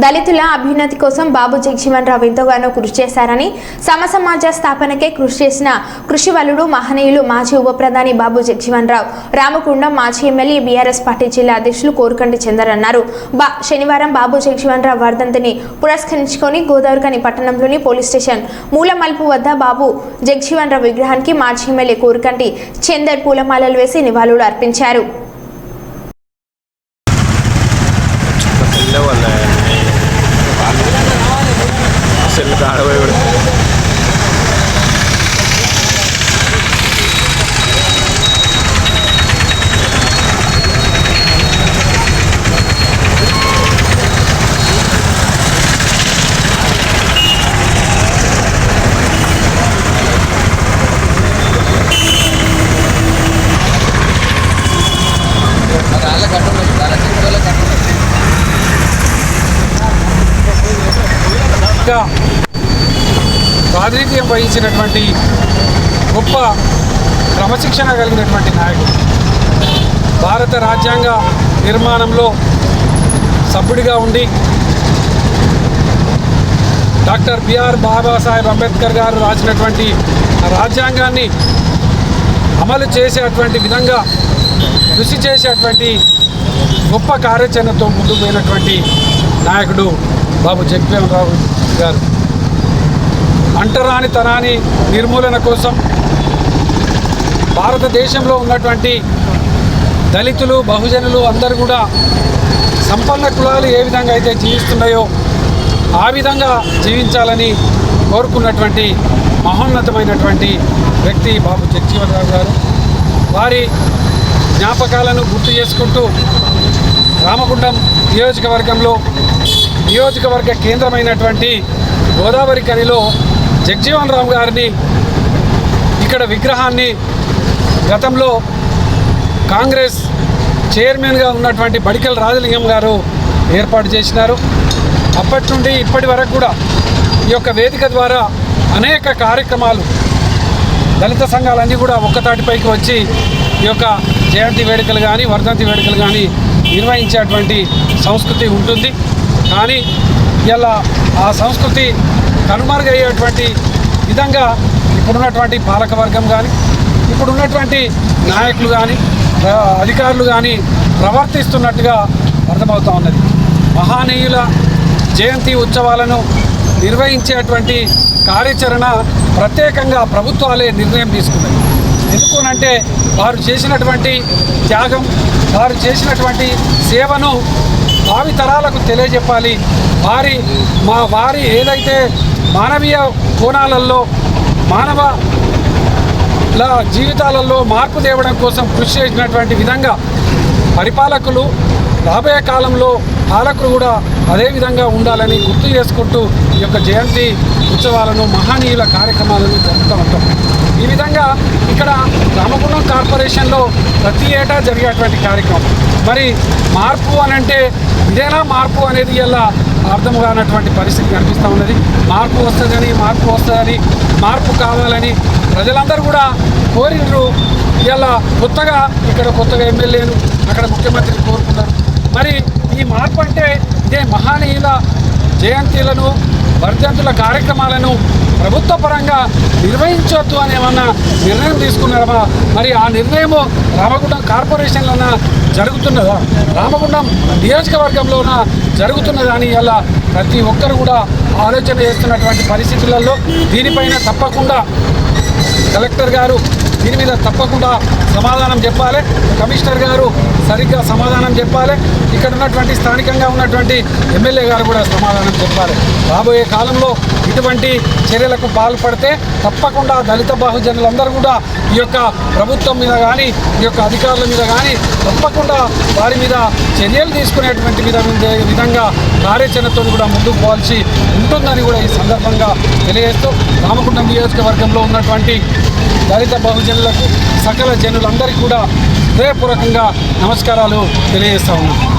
దళితుల అభ్యున్నతి కోసం బాబు జగజీవన్ రావు ఎంతగానో కృషి చేశారని సమసమాజ స్థాపనకే కృషి చేసిన కృషివలుడు మహనీయులు మాజీ ఉప ప్రధాని బాబు జగజీవన్ రావు రామకుండం మాజీ ఎమ్మెల్యే బీఆర్ఎస్ పార్టీ జిల్లా అధ్యక్షులు కోరుకంటి చందర్ అన్నారు. శనివారం బాబు జగజీవన్ రావు వర్ధంతిని పురస్కరించుకొని గోదావరిఖని పట్టణంలోని పోలీస్ స్టేషన్ మూలమల్పు వద్ద బాబు జగజీవన్ రావు విగ్రహానికి మాజీ ఎమ్మెల్యే కోరుకంటి చందర్ పూలమాలలు వేసి నివాళులు అర్పించారు. ప్రాతినిధ్యం వహించినటువంటి గొప్ప క్రమశిక్షణ కలిగినటువంటి నాయకుడు. భారత రాజ్యాంగ నిర్మాణంలో సభ్యుడిగా ఉండి డాక్టర్ బిఆర్ బాబాసాహెబ్ అంబేద్కర్ గారు రాసినటువంటి రాజ్యాంగాన్ని అమలు చేసేటువంటి విధంగా కృషి చేసేటువంటి గొప్ప కార్యాచరణతో ముందుకు పోయినటువంటి నాయకుడు బాబు జగజీవన్ రావు గారు. అంటరాని తనాన్ని నిర్మూలన కోసం భారతదేశంలో ఉన్నటువంటి దళితులు బహుజనులు అందరూ కూడా సంపన్న కులాలు ఏ విధంగా అయితే జీవిస్తున్నాయో ఆ విధంగా జీవించాలని కోరుకున్నటువంటి మహోన్నతమైనటువంటి వ్యక్తి బాబు జగజీవన్ రావు గారు. వారి జ్ఞాపకాలను గుర్తు చేసుకుంటూ రామగుండం నియోజకవర్గ కేంద్రమైనటువంటి గోదావరిఖనిలో జగజీవన్ రావు గారిని ఇక్కడ విగ్రహాన్ని గతంలో కాంగ్రెస్ చైర్మన్గా ఉన్నటువంటి బడికల రాజలింగం గారు ఏర్పాటు చేసినారు. అప్పటి నుండి ఇప్పటి వరకు కూడా ఈ యొక్క వేదిక ద్వారా అనేక కార్యక్రమాలు దళిత సంఘాలన్నీ కూడా ఒక్కతాటిపైకి వచ్చి ఈ యొక్క జయంతి వేడుకలు కానీ వర్ధంతి వేడుకలు కానీ నిర్వహించేటువంటి సంస్కృతి ఉంటుంది. కానీ ఇలా ఆ సంస్కృతి కనుమరుగయ్యేటువంటి విధంగా ఇప్పుడున్నటువంటి పాలకవర్గం కానీ ఇప్పుడున్నటువంటి నాయకులు కానీ అధికారులు కానీ ప్రవర్తిస్తున్నట్టుగా అర్థమవుతూ ఉన్నది. మహానీయుల జయంతి ఉత్సవాలను నిర్వహించేటువంటి కార్యాచరణ ప్రత్యేకంగా ప్రభుత్వాలే నిర్ణయం తీసుకున్నాయి. ఎందుకునంటే వారు చేసినటువంటి త్యాగం, వారు చేసినటువంటి సేవను భావితరాలకు తెలియజెప్పాలి. వారి ఏదైతే మానవీయ కోణాలలో మానవుల జీవితాలలో మార్పు తేవడం కోసం కృషి చేసినటువంటి విధంగా పరిపాలకులు రాబోయే కాలంలో పాలకులు కూడా అదేవిధంగా ఉండాలని గుర్తు చేసుకుంటూ ఈ యొక్క జయంతి ఉత్సవాలను మహనీయుల కార్యక్రమాలను జరుపుతూ ఉంటాం. ఈ విధంగా ఇక్కడ రామగుండం కార్పొరేషన్లో ప్రతి ఏటా జరిగేటువంటి కార్యక్రమం. మరి మార్పు అనంటే ఇదేనా మార్పు అనేది ఇలా అర్థం కానటువంటి పరిస్థితి కనిపిస్తూ ఉన్నది. మార్పు వస్తుందని మార్పు కావాలని ప్రజలందరూ కూడా కోరినరు. ఇలా కొత్తగా ఎమ్మెల్యేలు అక్కడ ముఖ్యమంత్రిని కోరుకున్నారు. మరి ఈ మార్పు అంటే ఇదే మహనీయుల జయంతిలను వర్ధంతుల కార్యక్రమాలను ప్రభుత్వ పరంగా నిర్వహించవద్దు అని ఏమన్నా నిర్ణయం తీసుకున్నారమ్మా? మరి ఆ నిర్ణయము రామగుండం కార్పొరేషన్లోన జరుగుతున్నదా, రామగుండం నియోజకవర్గంలోన జరుగుతున్నదా అని ఇలా ప్రతి ఒక్కరు కూడా ఆలోచన చేస్తున్నటువంటి పరిస్థితులలో దీనిపైన తప్పకుండా కలెక్టర్ గారు దీని మీద తప్పకుండా సమాధానం చెప్పాలి. కమిషనర్ గారు సరిగ్గా సమాధానం చెప్పాలి. ఇక్కడ ఉన్నటువంటి స్థానికంగా ఉన్నటువంటి ఎమ్మెల్యే గారు కూడా సమాధానం చెప్పాలి. రాబోయే కాలంలో ఇటువంటి చర్యలకు పాల్పడితే తప్పకుండా దళిత బహుజనులందరూ కూడా ఈ యొక్క ప్రభుత్వం మీద కానీ ఈ యొక్క అధికారుల మీద కానీ తప్పకుండా వారి మీద చర్యలు తీసుకునేటువంటి విధంగా కార్యాచరణతో కూడా ముందుకు పోవాల్సి ఉంటుందని కూడా ఈ సందర్భంగా తెలియజేస్తూ రామగుండం నియోజకవర్గంలో ఉన్నటువంటి దళిత బహుజనులకు సకల జనులందరికీ కూడా హృదయపూర్వకంగా నమస్కారాలు తెలియజేస్తా ఉన్నాం.